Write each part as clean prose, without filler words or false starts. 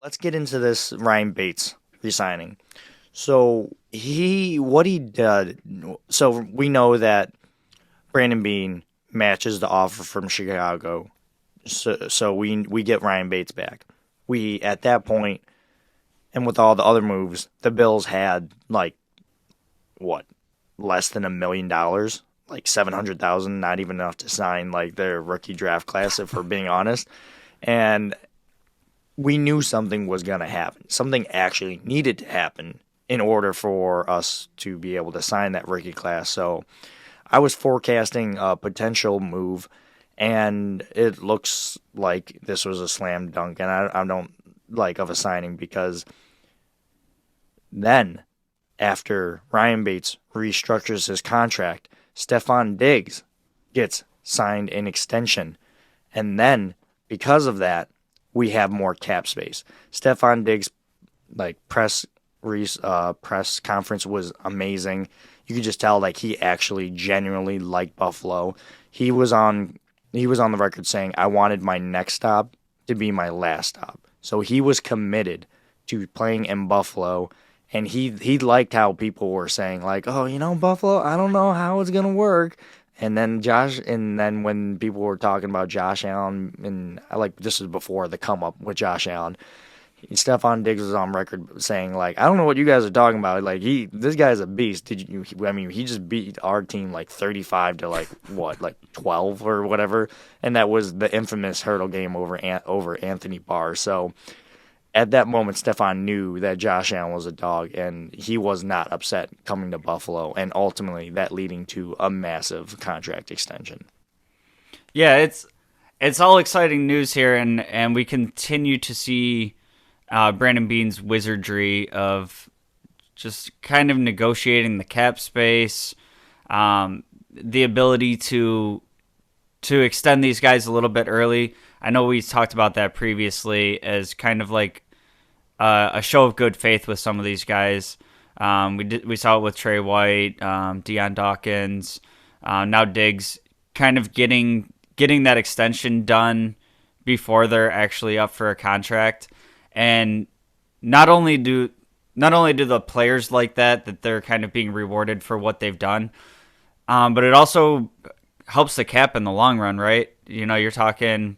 let's get into this Ryan Bates resigning. So what he did. So we know that Brandon Bean matches the offer from Chicago. So we get Ryan Bates back. We at that point, and with all the other moves, the Bills had like what less than $1 million, like 700,000, not even enough to sign like their rookie draft class, if we're being honest. And we knew something was going to happen. Something actually needed to happen in order for us to be able to sign that rookie class. So I was forecasting a potential move, and it looks like this was a slam dunk. And I don't like of a signing because then, after Ryan Bates restructures his contract, Stefon Diggs gets signed an extension. And then, because of that, we have more cap space. Stefon Diggs' like press conference was amazing. You could just tell like he actually genuinely liked Buffalo. He was on he was on the record saying, "I wanted my next stop to be my last stop." So he was committed to playing in Buffalo, and he liked how people were saying like, "Oh, Buffalo, I don't know how it's gonna work." And then when people were talking about Josh Allen, and like this was before the come up with Josh Allen, Stephon Diggs was on record saying like, "I don't know what you guys are talking about. Like this guy's a beast. Did you? I mean, he just beat our team like 35 to like what, like 12 or whatever, and that was the infamous hurdle game over Anthony Barr." So at that moment, Stefan knew that Josh Allen was a dog, and he was not upset coming to Buffalo, and ultimately that leading to a massive contract extension. Yeah, it's all exciting news here, and we continue to see Brandon Bean's wizardry of just kind of negotiating the cap space, the ability to extend these guys a little bit early. I know we talked about that previously as kind of like a show of good faith with some of these guys. We saw it with Trey White, Deion Dawkins, now Diggs, kind of getting that extension done before they're actually up for a contract. And not only do the players like that they're kind of being rewarded for what they've done, but it also helps the cap in the long run, right? You're talking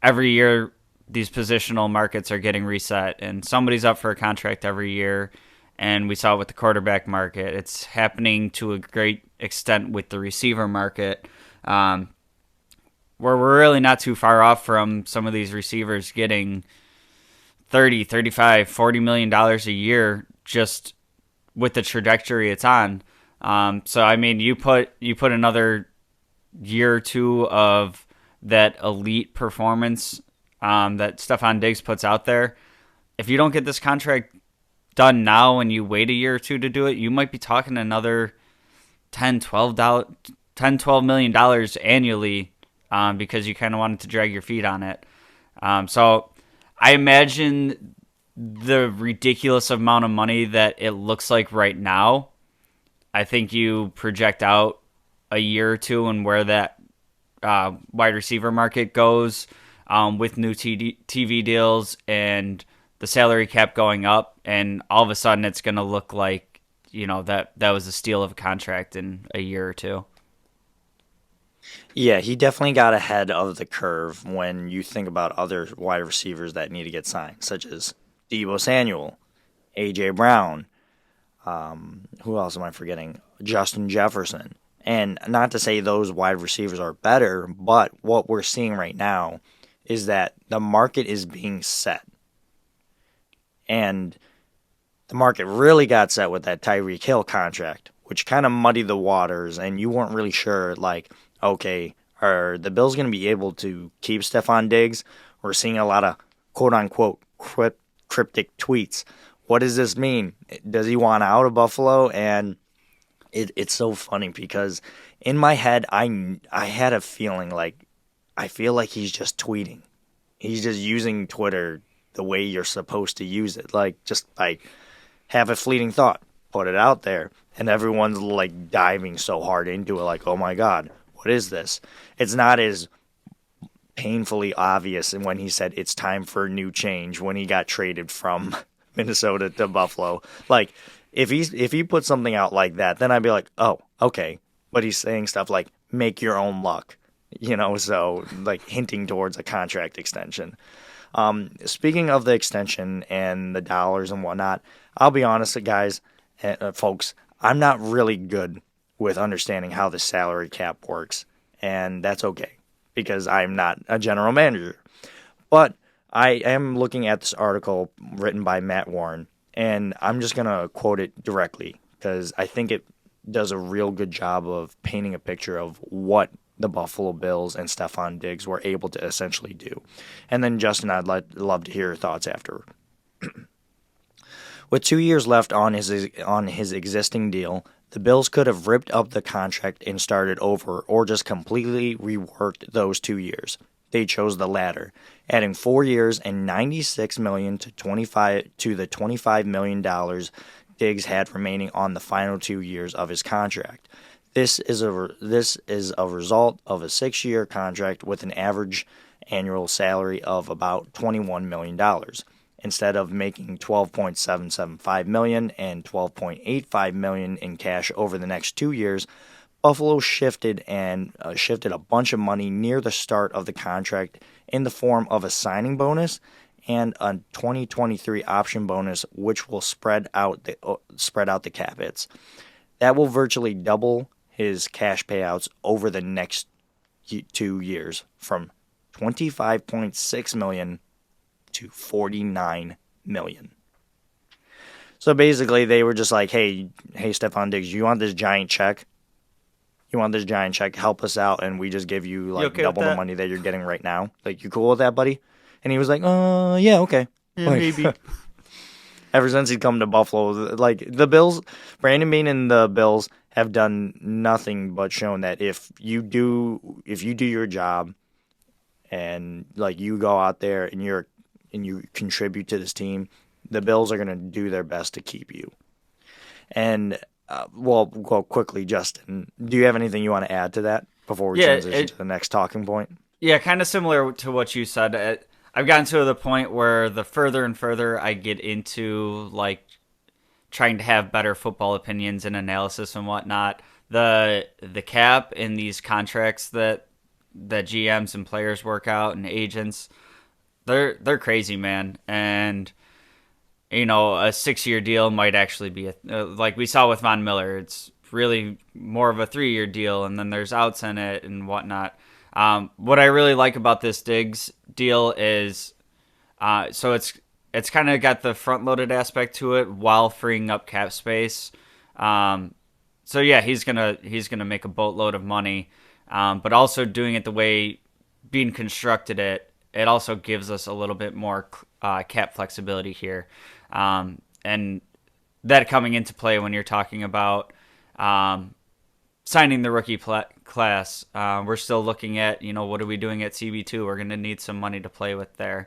every year these positional markets are getting reset, and somebody's up for a contract every year. And we saw it with the quarterback market. It's happening to a great extent with the receiver market, where we're really not too far off from some of these receivers getting 30, 35, $40 million a year just with the trajectory it's on. So I mean, you put another year or two of that elite performance that Stefon Diggs puts out there. If you don't get this contract done now and you wait a year or two to do it, you might be talking another $12 million annually, because you kind of wanted to drag your feet on it. So I imagine the ridiculous amount of money that it looks like right now. I think you project out a year or two and where that wide receiver market goes, with new TV deals and the salary cap going up, and all of a sudden it's going to look like that was a steal of a contract in a year or two. Yeah, he definitely got ahead of the curve when you think about other wide receivers that need to get signed, such as Deebo Samuel, A.J. Brown, who else am I forgetting? Justin Jefferson. And not to say those wide receivers are better, but what we're seeing right now is that the market is being set. And the market really got set with that Tyreek Hill contract, which kind of muddied the waters, and you weren't really sure, like, okay, are the Bills going to be able to keep Stefon Diggs? We're seeing a lot of quote-unquote cryptic tweets. What does this mean? Does he want out of Buffalo? And it's so funny because in my head, I had a feeling like, I feel like he's just tweeting. He's just using Twitter the way you're supposed to use it. Like, just like, have a fleeting thought, put it out there, and everyone's like diving so hard into it, like, oh my God, what is this? It's not as painfully obvious when he said it's time for a new change when he got traded from Minnesota to Buffalo. Like if he put something out like that, then I'd be like, oh, okay. But he's saying stuff like make your own luck, so like hinting towards a contract extension. Speaking of the extension and the dollars and whatnot, I'll be honest, guys, folks, I'm not really good with understanding how the salary cap works, and that's okay because I'm not a general manager. But I am looking at this article written by Matt Warren, and I'm just going to quote it directly because I think it does a real good job of painting a picture of what the Buffalo Bills and Stefon Diggs were able to essentially do. And then, Justin, I'd love to hear your thoughts after. With 2 years left on his existing deal, the Bills could have ripped up the contract and started over or just completely reworked those 2 years. They chose the latter, adding 4 years and $96 million to the $25 million Diggs had remaining on the final 2 years of his contract. This is a result of a 6-year contract with an average annual salary of about $21 million. Instead of making $12.775 million and $12.85 million in cash over the next 2 years, Buffalo shifted a bunch of money near the start of the contract in the form of a signing bonus and a 2023 option bonus, which will spread out the cap hits. That will virtually double his cash payouts over the next 2 years, from $25.6 million to $49 million. So basically, they were just like, hey, Stefon Diggs, you want this giant check? Help us out, and we just give you like okay double the money that you're getting right now. Like, you cool with that, buddy? And he was like, yeah, okay. Yeah, maybe. Ever since he'd come to Buffalo, like the Bills, Brandon Beane and the Bills have done nothing but shown that if you do your job and like you go out there and you contribute to this team, the Bills are going to do their best to keep you. And well, quickly, Justin, do you have anything you want to add to that before we transition to the next talking point? Yeah, kind of similar to what you said. I've gotten to the point where the further and further I get into like trying to have better football opinions and analysis and whatnot, the cap in these contracts that GMs and players work out and agents, they're crazy, man. And a 6-year deal might actually be like we saw with Von Miller. It's really more of a 3-year deal, and then there's outs in it and whatnot. What I really like about this Diggs deal is, so it's kind of got the front-loaded aspect to it while freeing up cap space. So yeah, he's gonna make a boatload of money, but also doing it the way being constructed it also gives us a little bit more cap flexibility here, and that coming into play when you're talking about signing the rookie class. We're still looking at, what are we doing at CB2? We're going to need some money to play with there.